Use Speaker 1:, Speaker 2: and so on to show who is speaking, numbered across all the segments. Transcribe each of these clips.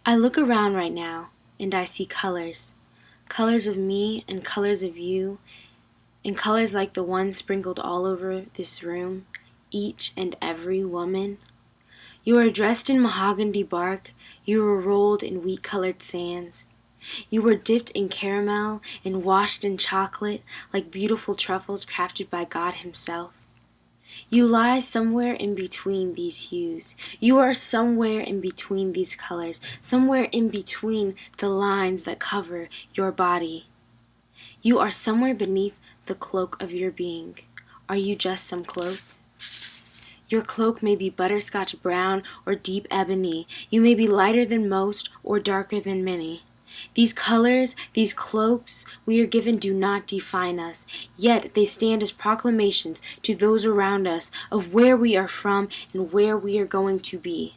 Speaker 1: I look around right now and I see colors. Colors of me and colors of you, and colors like the ones sprinkled all over this room, each and every woman. You are dressed in mahogany bark, you were rolled in wheat-colored sands. You were dipped in caramel and washed in chocolate like beautiful truffles crafted by God Himself. You lie somewhere in between these hues. You are somewhere in between these colors, somewhere in between the lines that cover your body. You are somewhere beneath the cloak of your being. Are you just some cloak? Your cloak may be butterscotch brown or deep ebony. You may be lighter than most or darker than many. These colors, these cloaks we are given do not define us, yet they stand as proclamations to those around us of where we are from and where we are going to be.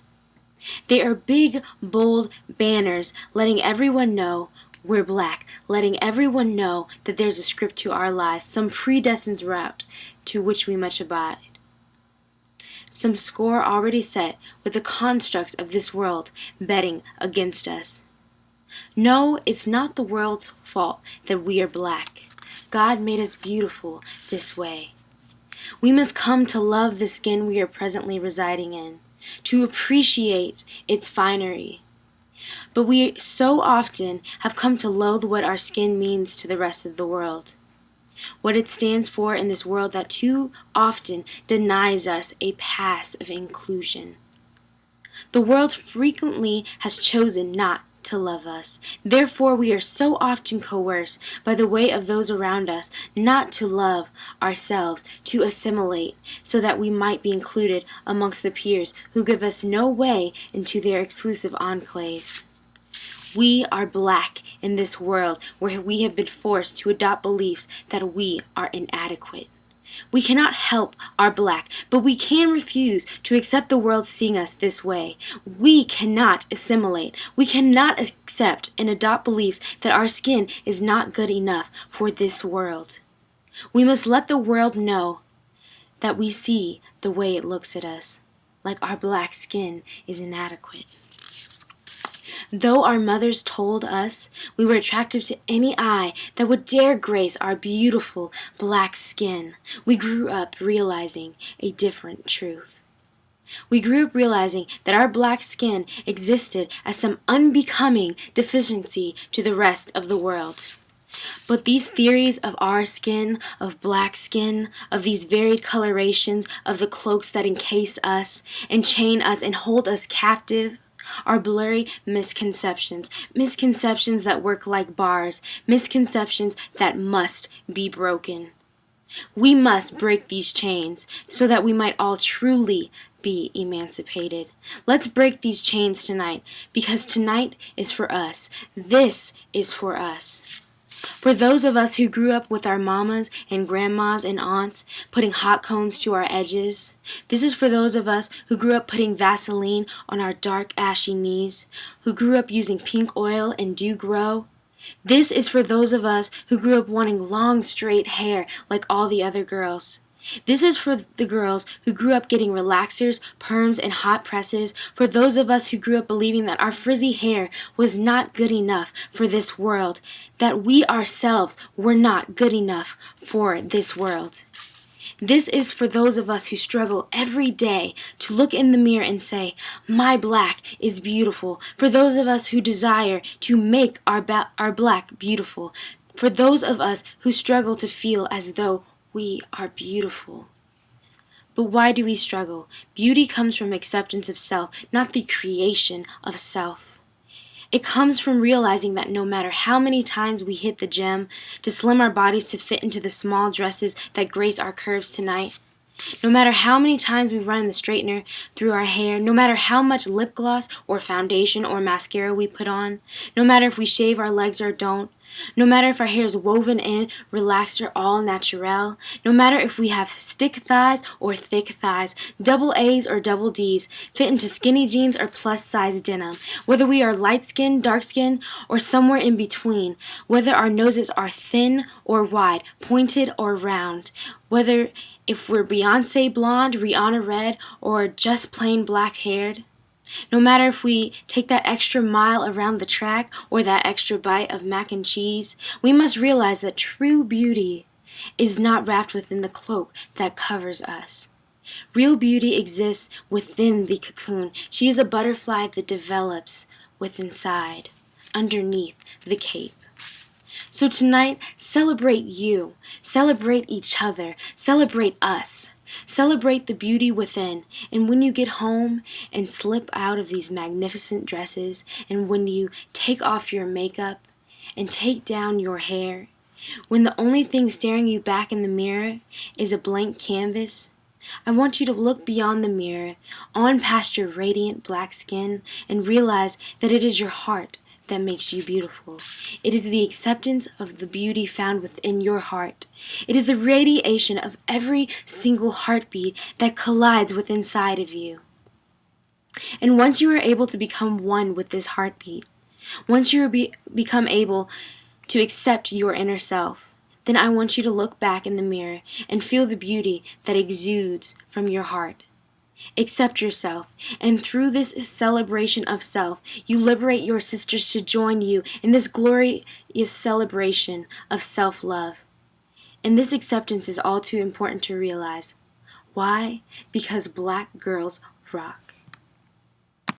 Speaker 1: They are big, bold banners letting everyone know we're black, letting everyone know that there's a script to our lives, some predestined route to which we must abide. Some score already set with the constructs of this world betting against us. No, it's not the world's fault that we are black. God made us beautiful this way. We must come to love the skin we are presently residing in, to appreciate its finery. But we so often have come to loathe what our skin means to the rest of the world, what it stands for in this world that too often denies us a pass of inclusion. The world frequently has chosen not to love us. Therefore, we are so often coerced by the way of those around us not to love ourselves, to assimilate, so that we might be included amongst the peers who give us no way into their exclusive enclaves. We are black in this world where we have been forced to adopt beliefs that we are inadequate. We cannot help our black, but we can refuse to accept the world seeing us this way. We cannot assimilate. We cannot accept and adopt beliefs that our skin is not good enough for this world. We must let the world know that we see the way it looks at us, like our black skin is inadequate. Though our mothers told us we were attractive to any eye that would dare grace our beautiful black skin, we grew up realizing a different truth. We grew up realizing that our black skin existed as some unbecoming deficiency to the rest of the world. But these theories of our skin, of black skin, of these varied colorations, of the cloaks that encase us and chain us and hold us captive, are blurry misconceptions, misconceptions that work like bars, misconceptions that must be broken. We must break these chains so that we might all truly be emancipated. Let's break these chains tonight, because tonight is for us. This is for us. For those of us who grew up with our mamas and grandmas and aunts putting hot cones to our edges. This is for those of us who grew up putting Vaseline on our dark ashy knees, who grew up using pink oil and dew grow. This is for those of us who grew up wanting long straight hair like all the other girls. This is for the girls who grew up getting relaxers, perms, and hot presses, for those of us who grew up believing that our frizzy hair was not good enough for this world, that we ourselves were not good enough for this world. This is for those of us who struggle every day to look in the mirror and say, my black is beautiful, for those of us who desire to make our black beautiful, for those of us who struggle to feel as though we are beautiful. But why do we struggle? Beauty comes from acceptance of self, not the creation of self. It comes from realizing that no matter how many times we hit the gym to slim our bodies to fit into the small dresses that grace our curves tonight, no matter how many times we run the straightener through our hair, no matter how much lip gloss or foundation or mascara we put on, no matter if we shave our legs or don't, no matter if our hair is woven in, relaxed, or all natural, no matter if we have stick thighs or thick thighs, double A's or double D's, fit into skinny jeans or plus-size denim, whether we are light-skinned, dark-skinned, or somewhere in between, whether our noses are thin or wide, pointed or round, whether if we're Beyonce blonde, Rihanna red, or just plain black-haired. No matter if we take that extra mile around the track or that extra bite of mac and cheese, we must realize that true beauty is not wrapped within the cloak that covers us. Real beauty exists within the cocoon. She is a butterfly that develops with inside, underneath the cape. So tonight, celebrate you. Celebrate each other. Celebrate us. Celebrate the beauty within. And when you get home and slip out of these magnificent dresses, and when you take off your makeup and take down your hair, when the only thing staring you back in the mirror is a blank canvas, I want you to look beyond the mirror, on past your radiant black skin, and realize that it is your heart that makes you beautiful. It is the acceptance of the beauty found within your heart. It is the radiation of every single heartbeat that collides with inside of you. And once you are able to become one with this heartbeat, once you become able to accept your inner self, then I want you to look back in the mirror and feel the beauty that exudes from your heart. Accept yourself, and through this celebration of self, you liberate your sisters to join you in this glorious celebration of self-love. And this acceptance is all too important to realize. Why? Because Black girls rock.